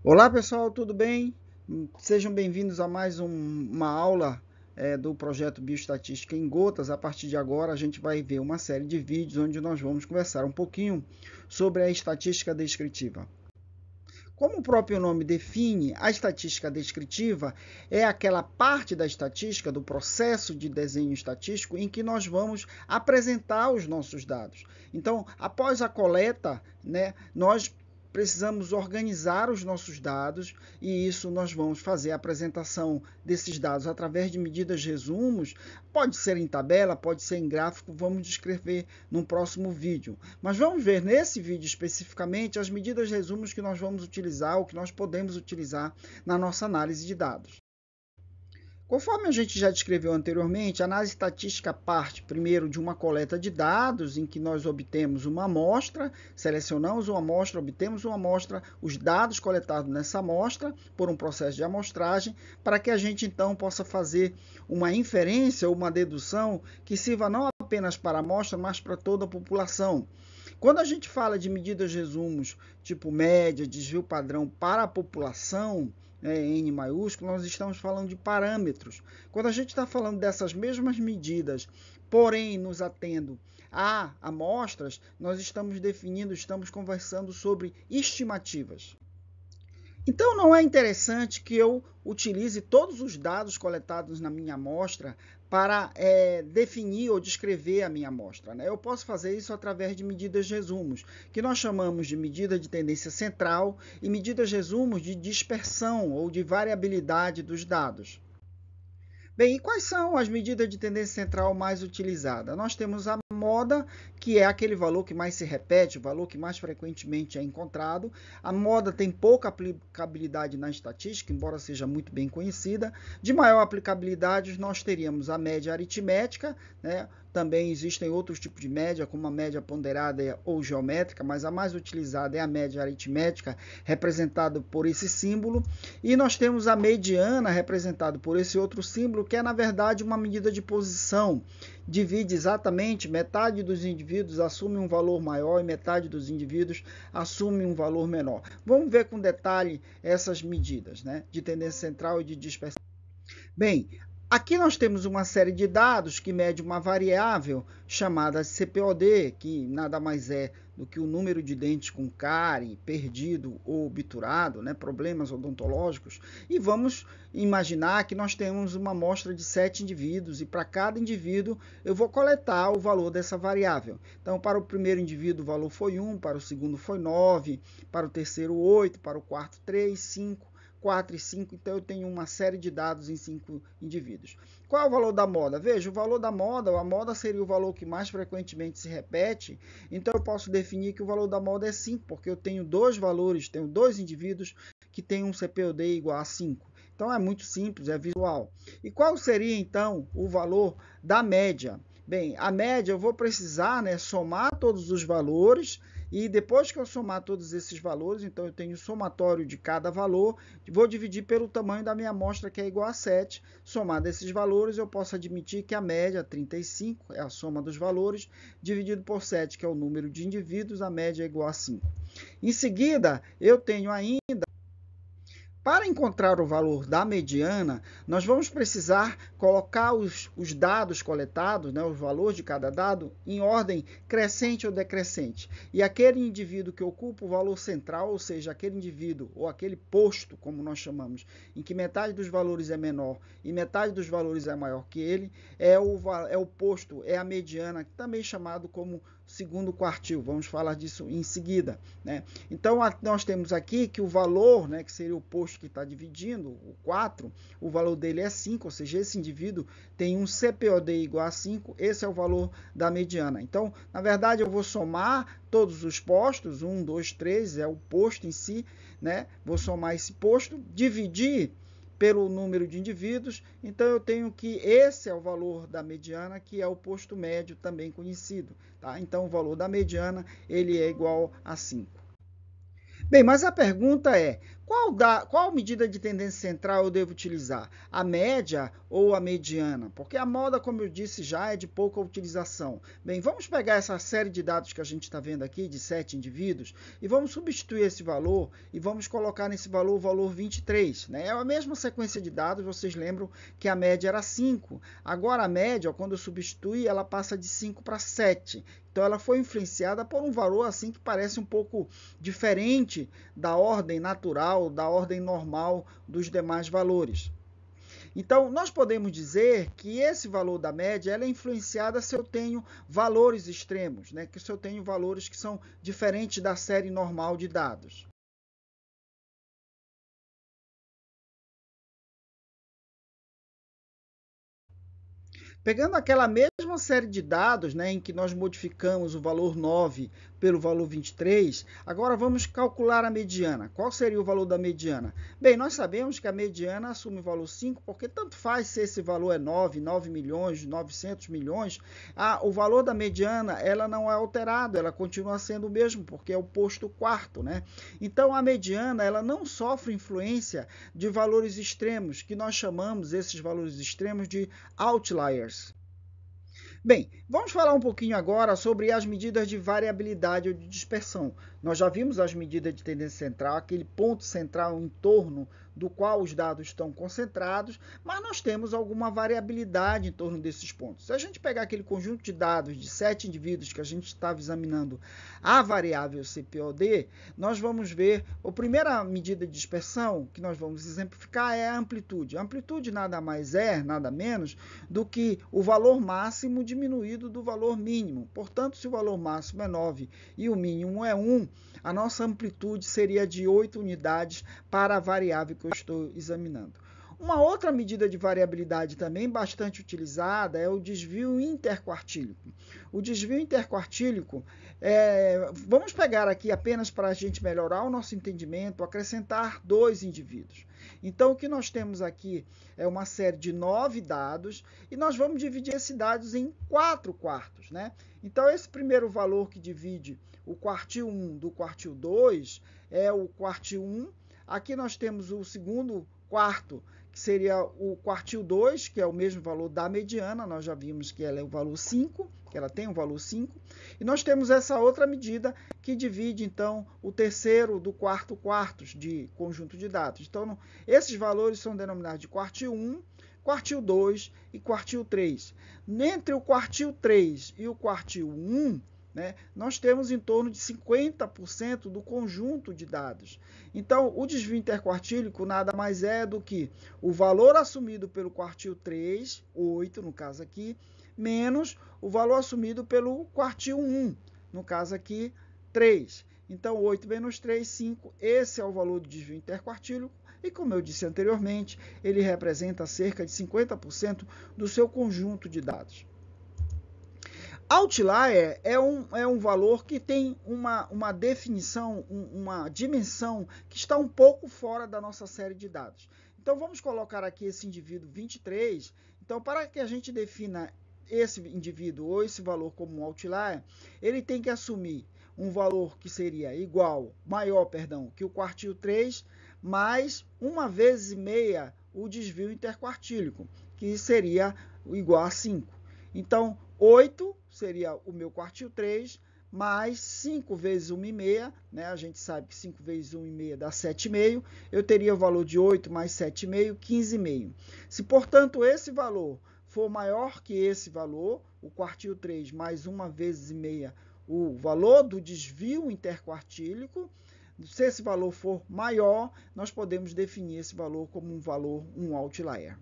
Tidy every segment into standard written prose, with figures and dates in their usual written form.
Olá pessoal, tudo bem? Sejam bem-vindos a mais uma aula do projeto Bioestatística em Gotas. A partir de agora a gente vai ver uma série de vídeos onde nós vamos conversar um pouquinho sobre a estatística descritiva. Como o próprio nome define, a estatística descritiva é aquela parte da estatística, do processo de desenho estatístico, em que nós vamos apresentar os nossos dados. Então, após a coleta, nós precisamos organizar os nossos dados e isso nós vamos fazer a apresentação desses dados através de medidas resumos, pode ser em tabela, pode ser em gráfico, vamos descrever no próximo vídeo. Mas vamos ver nesse vídeo especificamente as medidas resumos que nós vamos utilizar ou que nós podemos utilizar na nossa análise de dados. Conforme a gente já descreveu anteriormente, a análise estatística parte primeiro de uma coleta de dados em que nós obtemos uma amostra, selecionamos uma amostra, obtemos uma amostra, os dados coletados nessa amostra por um processo de amostragem, para que a gente então possa fazer uma inferência ou uma dedução que sirva não apenas para a amostra, mas para toda a população. Quando a gente fala de medidas resumos, tipo média, desvio padrão para a população, N maiúsculo, nós estamos falando de parâmetros. Quando a gente está falando dessas mesmas medidas, porém nos atendo a amostras, nós estamos definindo, estamos conversando sobre estimativas. Então, não é interessante que eu utilize todos os dados coletados na minha amostra para definir ou descrever a minha amostra, Eu posso fazer isso através de medidas resumos, que nós chamamos de medida de tendência central e medidas resumos de dispersão ou de variabilidade dos dados. Bem, e quais são as medidas de tendência central mais utilizadas? Nós temos a moda, que é aquele valor que mais se repete, o valor que mais frequentemente é encontrado. A moda tem pouca aplicabilidade na estatística, embora seja muito bem conhecida. De maior aplicabilidade, nós teríamos a média aritmética, Também existem outros tipos de média, como a média ponderada ou geométrica, mas a mais utilizada é a média aritmética, representada por esse símbolo. E nós temos a mediana, representada por esse outro símbolo, que é, na verdade, uma medida de posição. Divide exatamente, metade dos indivíduos assume um valor maior e metade dos indivíduos assume um valor menor. Vamos ver com detalhe essas medidas, de tendência central e de dispersão. Bem, aqui nós temos uma série de dados que mede uma variável chamada CPOD, que nada mais é do que o número de dentes com cárie, perdido ou obturado, problemas odontológicos. E vamos imaginar que nós temos uma amostra de 7 indivíduos e para cada indivíduo eu vou coletar o valor dessa variável. Então, para o primeiro indivíduo o valor foi 1, para o segundo foi 9, para o terceiro 8, para o quarto 3, 5, 4 e 5, então eu tenho uma série de dados em 5 indivíduos. Qual é o valor da moda? Veja, o valor da moda, a moda seria o valor que mais frequentemente se repete, então eu posso definir que o valor da moda é 5, porque eu tenho dois valores, tenho dois indivíduos que têm um CPOD igual a 5. Então é muito simples, é visual. E qual seria então o valor da média? Bem, a média eu vou precisar somar todos os valores. E depois que eu somar todos esses valores, então eu tenho o somatório de cada valor, vou dividir pelo tamanho da minha amostra, que é igual a 7. Somar desses valores, eu posso admitir que a média, 35, é a soma dos valores, dividido por 7, que é o número de indivíduos, a média é igual a 5. Em seguida, eu tenho ainda... Para encontrar o valor da mediana, nós vamos precisar colocar os dados coletados, os valores de cada dado, em ordem crescente ou decrescente. E aquele indivíduo que ocupa o valor central, ou seja, aquele indivíduo ou aquele posto, como nós chamamos, em que metade dos valores é menor e metade dos valores é maior que ele, é o posto, é a mediana, também chamado como segundo quartil. Vamos falar disso em seguida. Então, nós temos aqui que o valor, que seria o posto que está dividindo, o 4, o valor dele é 5, ou seja, esse indivíduo tem um CPOD igual a 5, esse é o valor da mediana. Então, na verdade, eu vou somar todos os postos, 1, 2, 3, é o posto em si, Vou somar esse posto, dividir pelo número de indivíduos, então eu tenho que esse é o valor da mediana, que é o posto médio, também conhecido. Então, o valor da mediana ele é igual a 5. Bem, mas a pergunta é, qual medida de tendência central eu devo utilizar? A média ou a mediana? Porque a moda, como eu disse já, é de pouca utilização. Bem, vamos pegar essa série de dados que a gente está vendo aqui, de 7 indivíduos, e vamos substituir esse valor e vamos colocar nesse valor o valor 23. Né? É a mesma sequência de dados, vocês lembram que a média era 5. Agora a média, quando eu substituir, ela passa de 5 para 7. Então ela foi influenciada por um valor assim que parece um pouco diferente da ordem natural, da ordem normal dos demais valores. Então, nós podemos dizer que esse valor da média ela é influenciada se eu tenho valores extremos, né? Que se eu tenho valores que são diferentes da série normal de dados. Pegando aquela mesma série de dados, né, em que nós modificamos o valor 9 pelo valor 23, agora vamos calcular a mediana. Qual seria o valor da mediana? Bem, nós sabemos que a mediana assume o valor 5, porque tanto faz se esse valor é 9, 9 milhões, 900 milhões, o valor da mediana ela não é alterado, ela continua sendo o mesmo, porque é o posto quarto. Né? Então, a mediana ela não sofre influência de valores extremos, que nós chamamos esses valores extremos de outliers. Bem, vamos falar um pouquinho agora sobre as medidas de variabilidade ou de dispersão. Nós já vimos as medidas de tendência central, aquele ponto central em torno do qual os dados estão concentrados, mas nós temos alguma variabilidade em torno desses pontos. Se a gente pegar aquele conjunto de dados de 7 indivíduos que a gente estava examinando a variável CPOD, nós vamos ver, a primeira medida de dispersão que nós vamos exemplificar é a amplitude. A amplitude nada mais é, nada menos, do que o valor máximo diminuído do valor mínimo. Portanto, se o valor máximo é 9 e o mínimo é 1, a nossa amplitude seria de 8 unidades para a variável que eu estou examinando. Uma outra medida de variabilidade também bastante utilizada é o desvio interquartílico. O desvio interquartílico, vamos pegar aqui apenas para a gente melhorar o nosso entendimento, acrescentar 2 indivíduos. Então, o que nós temos aqui é uma série de 9 dados e nós vamos dividir esses dados em 4 quartos. Né? Então, esse primeiro valor que divide o quartil 1 do quartil 2 é o quartil 1. Aqui nós temos o segundo quarto, que seria o quartil 2, que é o mesmo valor da mediana, nós já vimos que ela é o valor 5, que ela tem o valor 5, e nós temos essa outra medida que divide, então, o terceiro do quarto quartos de conjunto de dados. Então, esses valores são denominados de quartil 1, quartil 2 e quartil 3. Entre o quartil 3 e o quartil 1, né, nós temos em torno de 50% do conjunto de dados. Então, o desvio interquartílico nada mais é do que o valor assumido pelo quartil 3, 8 no caso aqui, menos o valor assumido pelo quartil 1, no caso aqui, 3. Então, 8 menos 3, 5. Esse é o valor do desvio interquartílico. E, como eu disse anteriormente, ele representa cerca de 50% do seu conjunto de dados. Outlier é um valor que tem uma definição, uma dimensão que está um pouco fora da nossa série de dados. Então, vamos colocar aqui esse indivíduo 23. Então, para que a gente defina esse indivíduo ou esse valor como um outlier, ele tem que assumir um valor que seria maior, que o quartil 3, mais 1 vezes e meia o desvio interquartílico, que seria igual a 5. Então, 8 seria o meu quartil 3, mais 5 vezes 1,5, né? A gente sabe que 5 vezes 1,5 dá 7,5. Eu teria o valor de 8 mais 7,5, 15,5. Se, portanto, esse valor for maior que esse valor, o quartil 3 mais 1 vezes e meia o valor do desvio interquartílico, se esse valor for maior, nós podemos definir esse valor como um outlier.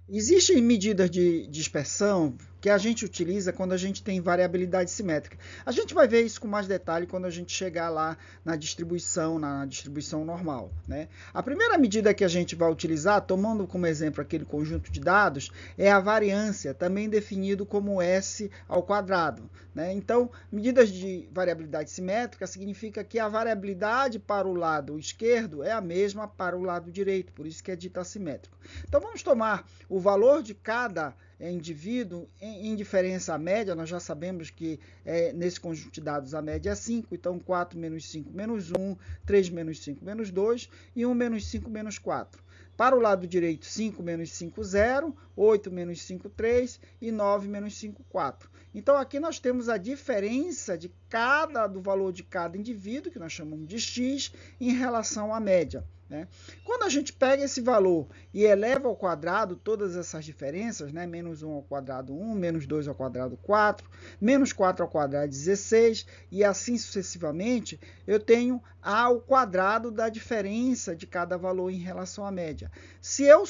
Existem medidas de dispersão que a gente utiliza quando a gente tem variabilidade simétrica. A gente vai ver isso com mais detalhe quando a gente chegar lá na distribuição normal. Né? A primeira medida que a gente vai utilizar, tomando como exemplo aquele conjunto de dados, é a variância, também definido como S ao quadrado. Né? Então, medidas de variabilidade simétrica significa que a variabilidade para o lado esquerdo é a mesma para o lado direito, por isso que é dita assimétrico. Então, vamos tomar o valor de cada indivíduo em diferença à média, nós já sabemos que nesse conjunto de dados a média é 5, então 4 menos 5 menos 1, 3 menos 5 menos 2 e 1 menos 5 menos 4. Para o lado direito, 5 menos 5, 0, 8 menos 5, 3 e 9 menos 5, 4. Então, aqui nós temos a diferença do valor de cada indivíduo, que nós chamamos de x, em relação à média. Né? Quando a gente pega esse valor e eleva ao quadrado todas essas diferenças, né? Menos 1 ao quadrado 1, menos 2 ao quadrado 4, menos 4 ao quadrado 16, e assim sucessivamente, eu tenho ao quadrado da diferença de cada valor em relação à média. Se eu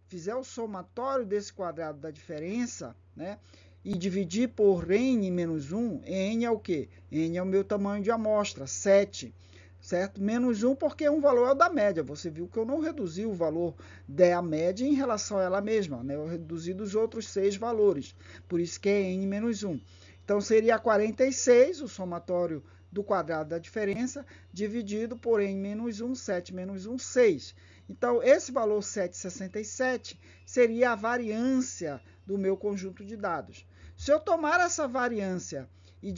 fizer o somatório desse quadrado da diferença, né? E dividir por n menos 1, n é o quê? N é o meu tamanho de amostra, 7. Certo? Menos 1 porque um valor é o da média. Você viu que eu não reduzi o valor da média em relação a ela mesma. Né? Eu reduzi dos outros 6 valores. Por isso que é n menos 1. Então, seria 46, o somatório do quadrado da diferença, dividido por n menos 1, 7 menos 1, 6. Então, esse valor 7,67 seria a variância do meu conjunto de dados. Se eu tomar essa variância e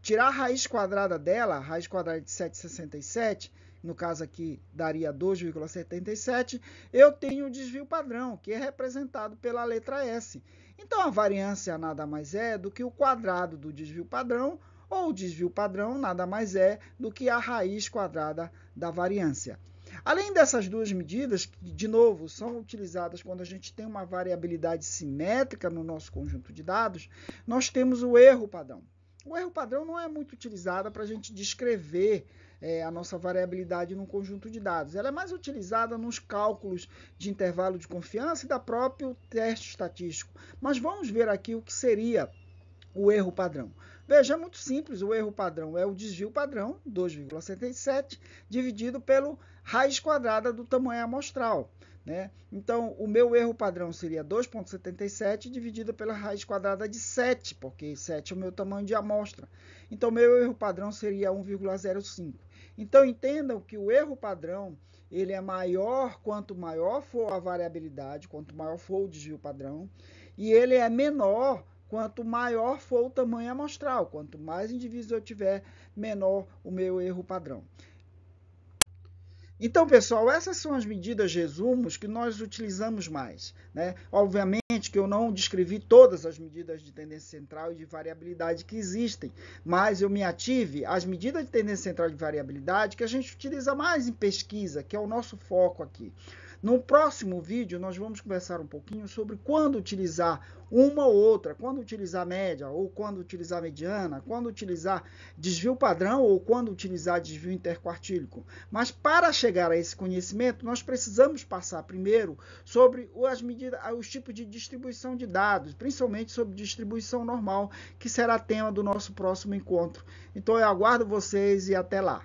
tirar a raiz quadrada dela, a raiz quadrada de 7,67, no caso aqui daria 2,77, eu tenho o desvio padrão, que é representado pela letra S. Então, a variância nada mais é do que o quadrado do desvio padrão, ou o desvio padrão nada mais é do que a raiz quadrada da variância. Além dessas duas medidas, que, de novo, são utilizadas quando a gente tem uma variabilidade simétrica no nosso conjunto de dados, nós temos o erro padrão. O erro padrão não é muito utilizado para a gente descrever a nossa variabilidade num conjunto de dados. Ela é mais utilizada nos cálculos de intervalo de confiança e da próprio teste estatístico. Mas vamos ver aqui o que seria o erro padrão. Veja, é muito simples, o erro padrão é o desvio padrão, 2,77, dividido pelo raiz quadrada do tamanho amostral. Né? Então, o meu erro padrão seria 2,77 dividido pela raiz quadrada de 7, porque 7 é o meu tamanho de amostra. Então, meu erro padrão seria 1,05. Então, entendam que o erro padrão ele é maior quanto maior for a variabilidade, quanto maior for o desvio padrão, e ele é menor quanto maior for o tamanho amostral. Quanto mais indivíduos eu tiver, menor o meu erro padrão. Então, pessoal, essas são as medidas resumos que nós utilizamos mais. Né? Obviamente que eu não descrevi todas as medidas de tendência central e de variabilidade que existem, mas eu me ative às medidas de tendência central e de variabilidade que a gente utiliza mais em pesquisa, que é o nosso foco aqui. No próximo vídeo, nós vamos conversar um pouquinho sobre quando utilizar uma ou outra, quando utilizar média, ou quando utilizar mediana, quando utilizar desvio padrão, ou quando utilizar desvio interquartílico. Mas para chegar a esse conhecimento, nós precisamos passar primeiro sobre as medidas, os tipos de distribuição de dados, principalmente sobre distribuição normal, que será tema do nosso próximo encontro. Então, eu aguardo vocês e até lá.